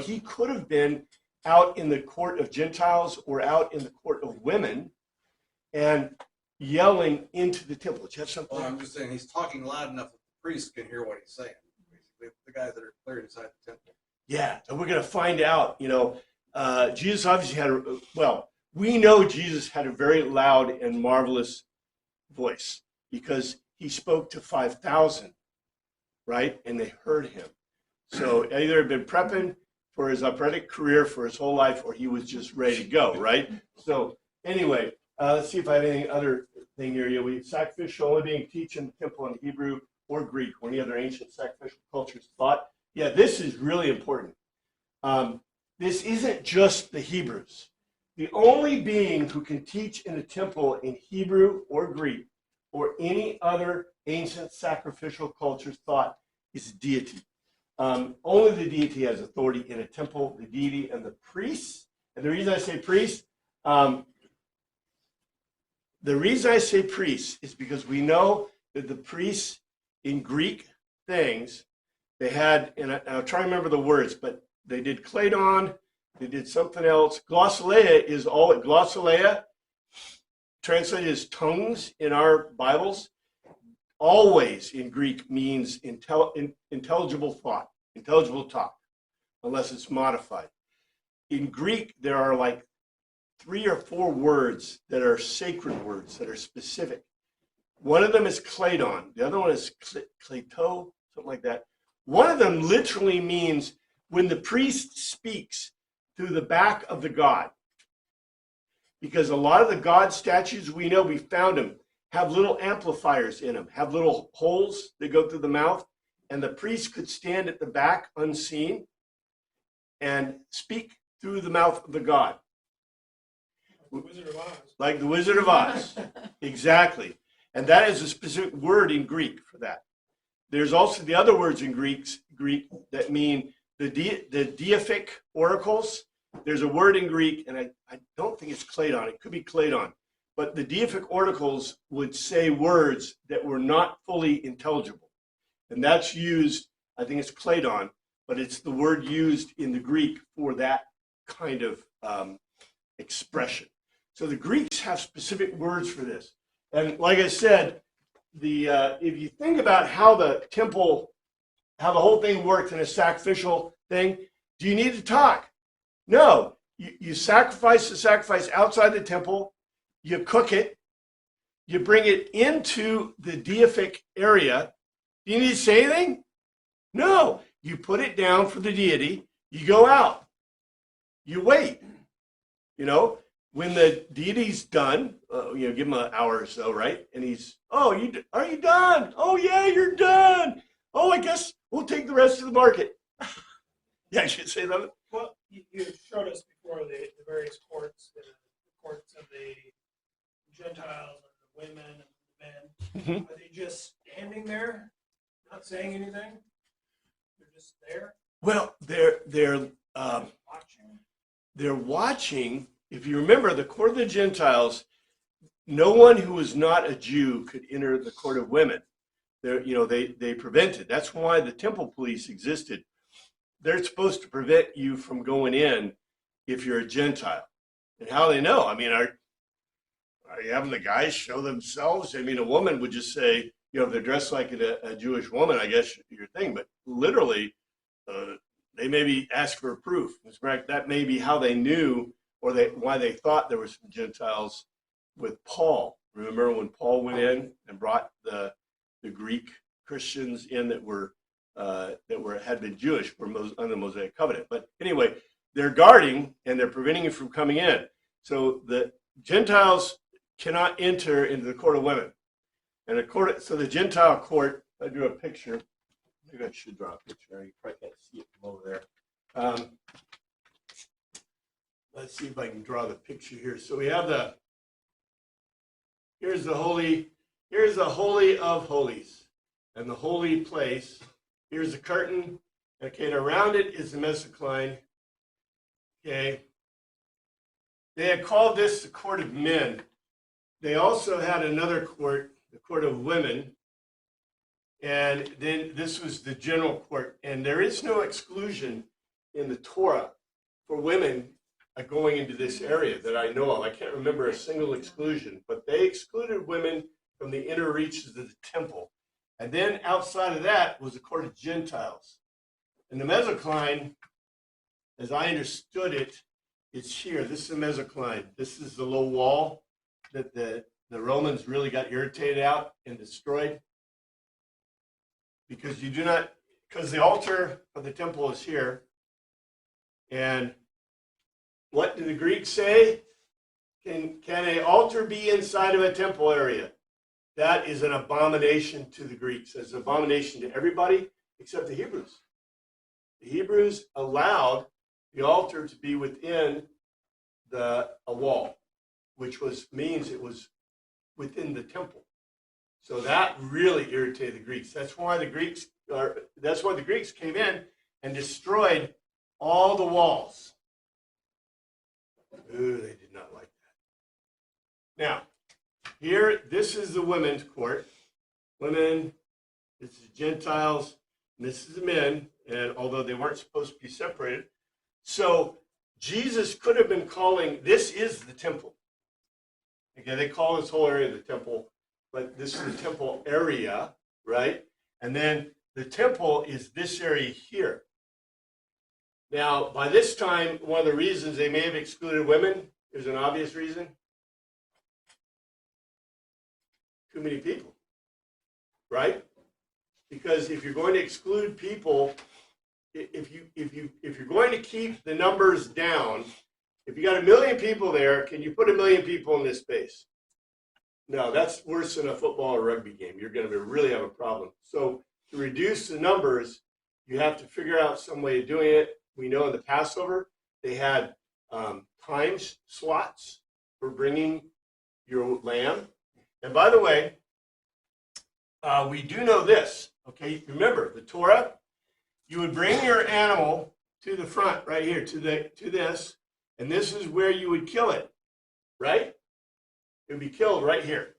Speaker 4: He could have been out in the court of Gentiles or out in the court of women and yelling into the temple. Did you have something?
Speaker 5: Well, I'm just saying he's talking loud enough that the priests can hear what he's saying. Basically, the guys that are cleared inside the temple.
Speaker 4: Yeah, and we're going to find out. Jesus obviously had we know Jesus had a very loud and marvelous voice because he spoke to 5,000, right? And they heard him. So either had been prepping for his operatic career for his whole life, or he was just ready to go, right? So anyway, let's see if I have any other thing here. We sacrificial only being taught in the temple in Hebrew or Greek, or any other ancient sacrificial cultures thought. Yeah, this is really important. This isn't just the Hebrews. The only being who can teach in the temple in Hebrew or Greek or any other ancient sacrificial culture thought is deity. Only the deity has authority in a temple, the deity and the priests. And the reason I say priests, is because we know that the priests in Greek things, they had, and I'll try to remember the words, but they did Kladon, they did something else. Glossolalia is all, glossolalia, translated as tongues in our Bibles, always in Greek means intelligible thought, intelligible talk, unless it's modified. In Greek, there are 3 or 4 words that are sacred words that are specific. One of them is Kladon. The other one is Kleto, something like that. One of them literally means when the priest speaks through the back of the god. Because a lot of the god statues we know, we found them, have little amplifiers in them, have little holes that go through the mouth, and the priest could stand at the back unseen and speak through the mouth of the god.
Speaker 3: Wizard of Oz.
Speaker 4: Like the Wizard of Oz. Exactly. And that is a specific word in Greek for that. There's also the other words in Greek that mean the deific oracles. There's a word in Greek, and I don't think it's Kladon. It could be Kladon. But the deific oracles would say words that were not fully intelligible. And that's used I think it's Kladon, but it's the word used in the Greek for that kind of expression. So the Greeks have specific words for this. And like I said, if you think about how the temple, how the whole thing worked in a sacrificial thing, do you need to talk? No. You sacrifice the sacrifice outside the temple, you cook it, you bring it into the deific area. Do you need to say anything? No. You put it down for the deity, you go out, you wait. You know, when the deity's done, give him an hour or so, right? And he's, are you done? Oh, yeah, you're done. Oh, I guess we'll take the rest of the market. Yeah, I should say that.
Speaker 3: Well, you showed us before the various courts, the courts of the Gentiles and the women and the men. Are they just standing there, not saying anything? They're just there
Speaker 4: Well, they're
Speaker 3: watching.
Speaker 4: they're watching. If you remember, the court of the Gentiles, no one who was not a Jew could enter the court of women. They prevented. That's why the temple police existed. They're supposed to prevent you from going in if you're a Gentile. And how they know? I mean, are you having the guys show themselves? I mean, a woman would just say, if they're dressed like a Jewish woman, I guess your thing. But literally, they maybe ask for proof. In fact, that may be how they knew, or why they thought there were some Gentiles with Paul. Remember when Paul went in and brought the Greek Christians in that had been Jewish under the Mosaic covenant. But anyway, they're guarding and they're preventing you from coming in. So the Gentiles cannot enter into the court of women. And so the Gentile court, I drew a picture. Maybe I should draw a picture. You probably can't see it from over there. Let's see if I can draw the picture here. So we have here's the holy of holies and the holy place. Here's the curtain. Okay, and around it is the mesocline. Okay. They had called this the court of men. They also had another court, the court of women. And then this was the general court. And there is no exclusion in the Torah for women going into this area that I know of. I can't remember a single exclusion, but they excluded women from the inner reaches of the temple. And then outside of that was the court of Gentiles. And the mesocline, as I understood it, it's here. This is the mesocline. This is the low wall that the Romans really got irritated out and destroyed. Because the altar of the temple is here. And what do the Greeks say? Can an altar be inside of a temple area? That is an abomination to the Greeks. It's an abomination to everybody except the Hebrews. The Hebrews allowed the altar to be within a wall, which means it was within the temple. So that really irritated the Greeks. That's why the Greeks came in and destroyed all the walls. Ooh, they did not like that. Now, here, this is the women's court. Women, this is Gentiles, and this is the men, and although they weren't supposed to be separated. So Jesus could have been calling, this is the temple. Okay, they call this whole area the temple, but this is the temple area, right? And then the temple is this area here. Now, by this time, one of the reasons they may have excluded women is an obvious reason. Too many people, right? Because if you're going to exclude people, if you're going to keep the numbers down, if you got 1 million people there, can you put 1 million people in this space? No, that's worse than a football or rugby game. You're going to really have a problem. So to reduce the numbers, you have to figure out some way of doing it. We know in the Passover, they had time slots for bringing your lamb. And by the way, we do know this, okay? Remember, the Torah, you would bring your animal to the front right here, to this, and this is where you would kill it, right? It would be killed right here.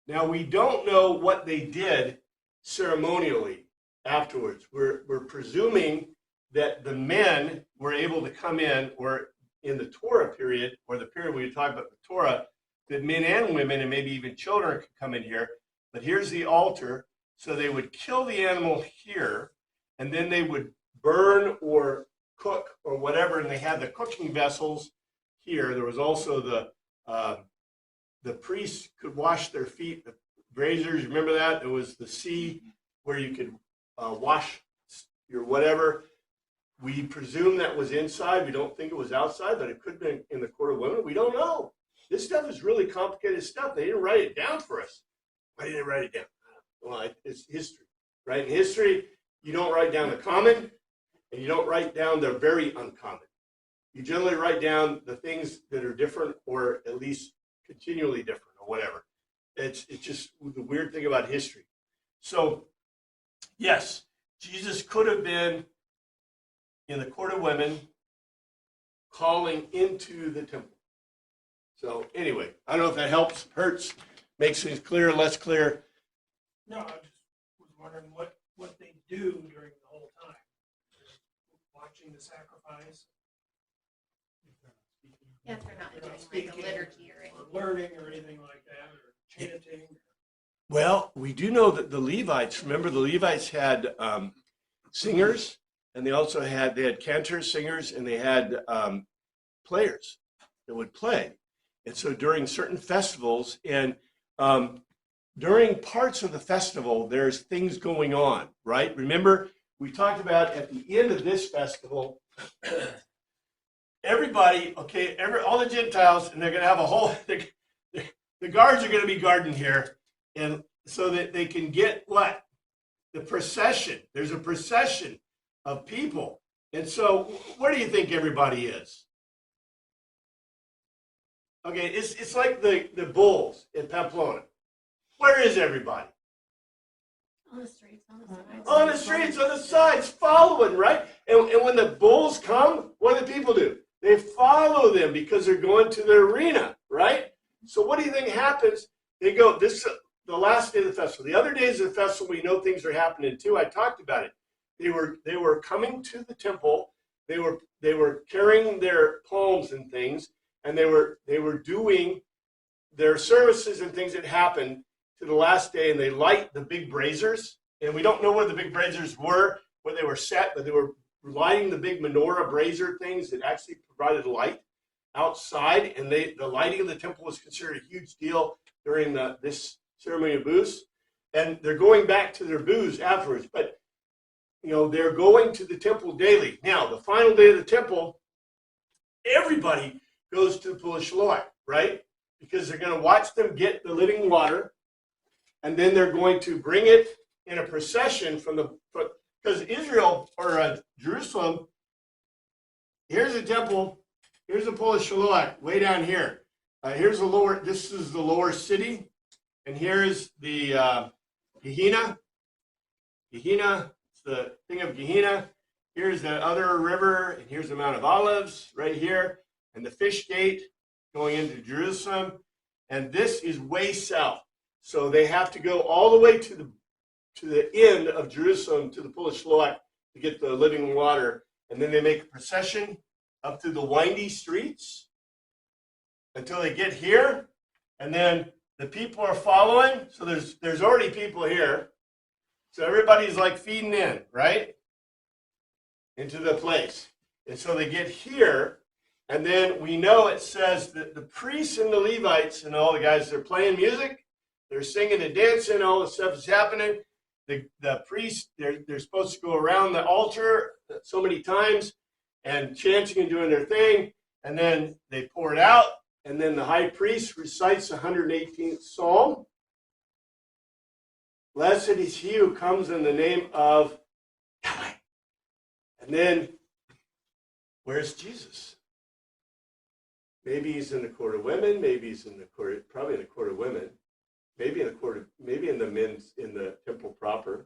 Speaker 4: Now, we don't know what they did ceremonially afterwards. We're presuming that the men were able to come in, or in the Torah period, or the period we talk about the Torah, that men and women and maybe even children could come in here. But here's the altar. So they would kill the animal here, and then they would burn or cook or whatever, and they had the cooking vessels here. There was also the priests could wash their feet, the braziers, remember that? There was the sea where you could wash your whatever. We presume that was inside. We don't think it was outside, but it could have been in the court of women. We don't know. This stuff is really complicated stuff. They didn't write it down for us. Why didn't they write it down? Well, it's history, right? In history, you don't write down the common, and you don't write down the very uncommon. You generally write down the things that are different, or at least continually different, or whatever. It's just the weird thing about history. So, yes, Jesus could have been in the court of women calling into the temple. So anyway, I don't know if that helps, hurts, makes things clear, less clear.
Speaker 3: No, I just was wondering what they do during the whole time. Watching the sacrifice.
Speaker 2: Yeah, if they're not
Speaker 3: They're
Speaker 2: doing
Speaker 3: not
Speaker 2: like
Speaker 3: speaking
Speaker 2: a liturgy or anything.
Speaker 3: or learning or anything like that, or chanting.
Speaker 4: Well, we do know that the Levites, remember the Levites had singers, and they also had cantors, singers, and they had players that would play. And so during certain festivals, and during parts of the festival, there's things going on, right? Remember, we talked about at the end of this festival, everybody, okay, all the Gentiles, and they're going to have a whole, the guards are going to be guarding here, and so that they can get what? The procession. There's a procession of people. And so where do you think everybody is? Okay, it's like the bulls in Pamplona. Where is everybody?
Speaker 6: On the streets, on the sides.
Speaker 4: On the streets, on the sides, following, right? And when the bulls come, what do the people do? They follow them because they're going to the arena, right? So what do you think happens? They go, this is the last day of the festival. The other days of the festival, we know things are happening too. I talked about it. They were coming to the temple. They were carrying their palms and things, and they were doing their services and things that happened to the last day, and they light the big braziers. And we don't know where the big braziers were, where they were set, but they were lighting the big menorah brazier things that actually provided light outside. And the lighting of the temple was considered a huge deal during this ceremony of booths. And they're going back to their booths afterwards. But, they're going to the temple daily. Now, the final day of the temple, everybody goes to the pool of Siloam, right? Because they're going to watch them get the living water. And then they're going to bring it in a procession because Israel, or Jerusalem, here's the temple, here's the pool of Siloam, way down here. This is the lower city, and here's the Gehenna. Gehenna, it's the thing of Gehenna. Here's the other river, and here's the Mount of Olives right here, and the fish gate going into Jerusalem. And this is way south. So they have to go all the way to the end of Jerusalem, to the pool of Siloam, to get the living water. And then they make a procession up through the windy streets until they get here. And then the people are following. So there's already people here. So everybody's like feeding in, right? Into the place. And so they get here. And then we know it says that the priests and the Levites and all the guys, they're playing music. They're singing and dancing, all this stuff is happening. The priests, they're supposed to go around the altar so many times and chanting and doing their thing. And then they pour it out. And then the high priest recites the 118th Psalm. Blessed is he who comes in the name of Yahweh. And then, where's Jesus? Maybe he's in the court of women. Maybe he's probably in the court of women. Maybe in the temple proper.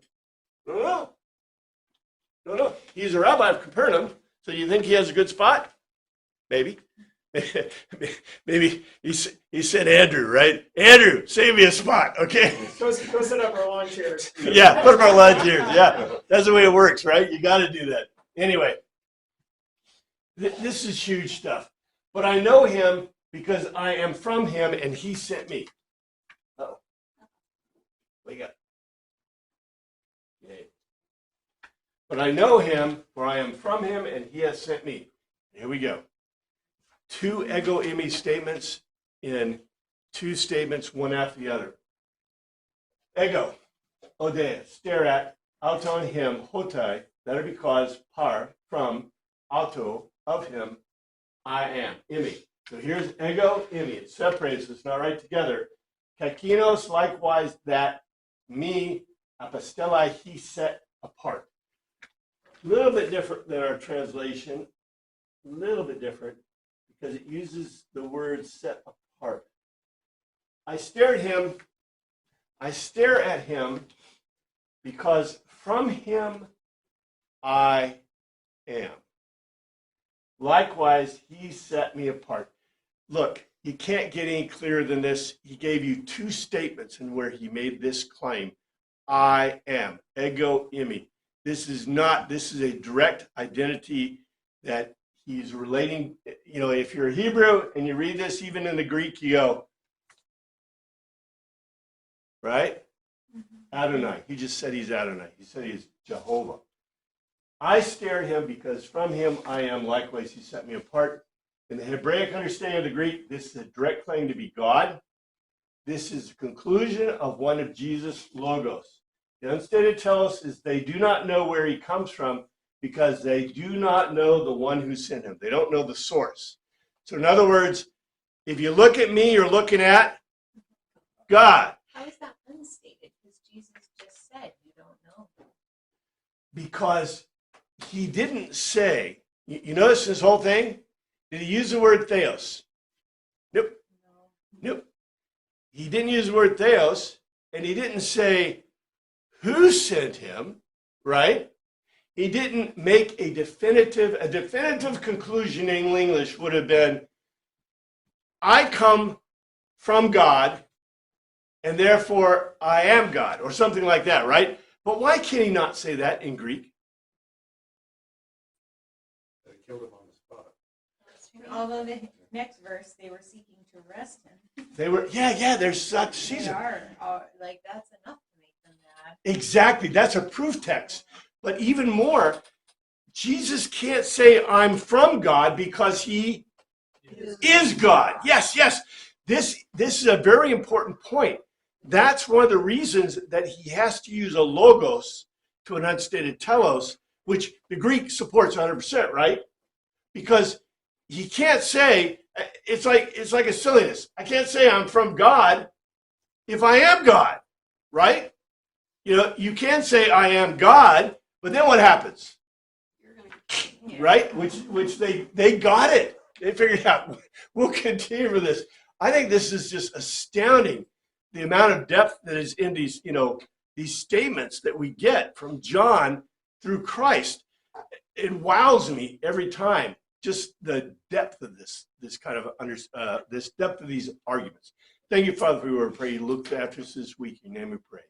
Speaker 4: No. He's a rabbi of Capernaum, so you think he has a good spot? Maybe. maybe he said Andrew, right? Andrew, save me a spot, okay?
Speaker 3: Go sit up our lawn chairs.
Speaker 4: Yeah, put him on lunch here. Yeah, that's the way it works, right? You got to do that. Anyway, this is huge stuff. But I know him because I am from him and he sent me. Uh-oh. What you got? Yay. But I know him, for I am from him and he has sent me. Here we go. 2 ego eimi statements in 2 statements, one after the other. Ego, ode, stare at, auton him, hotai, that are because, par, from, auto, of him, I am, imi. So here's ego, imi. It separates, it's not right together. Kakinos, likewise, that, me, apostellai, he set apart. A little bit different than our translation, a little bit different, because it uses the word set apart. I stare at him because from him I am. Likewise, he set me apart. Look, you can't get any clearer than this. He gave you 2 statements in where he made this claim. I am, ego eimi. This is a direct identity that he's relating. You know, if you're a Hebrew and you read this, even in the Greek, you go, right? Adonai. He just said he's Adonai. He said he's Jehovah. I stare at him because from him I am. Likewise, he set me apart. In the Hebraic understanding of the Greek, this is a direct claim to be God. This is the conclusion of one of Jesus' logos. The unstated telos is they do not know where he comes from because they do not know the one who sent him. They don't know the source. So in other words, if you look at me, you're looking at God.
Speaker 2: How is that unstated? Because Jesus just said you don't know.
Speaker 4: Because he didn't say, you notice this whole thing? Did he use the word theos? Nope. Nope. He didn't use the word theos, and he didn't say who sent him, right? He didn't make a definitive conclusion in English would have been, I come from God, and therefore I am God, or something like that, right? But why can he not say that in Greek?
Speaker 5: They killed him on the spot.
Speaker 2: Although the next verse, they were seeking to arrest him.
Speaker 4: They were, there's such season.
Speaker 2: Like, that's enough to make them mad.
Speaker 4: Exactly, that's a proof text. But even more, Jesus can't say I'm from God because he is God. Yes. This is a very important point. That's one of the reasons that he has to use a logos to an unstated telos, which the Greek supports 100%, right? Because he can't say, it's like a silliness. I can't say I'm from God if I am God, right? You know, you can say I am God, but then what happens? Right? Which they got it. They figured out. We'll continue for this. I think this is just astounding, the amount of depth that is in these, these statements that we get from John through Christ. It wows me every time, just the depth of this kind of this depth of these arguments. Thank you, Father, for your word. Pray you look after us this week. In your name we pray.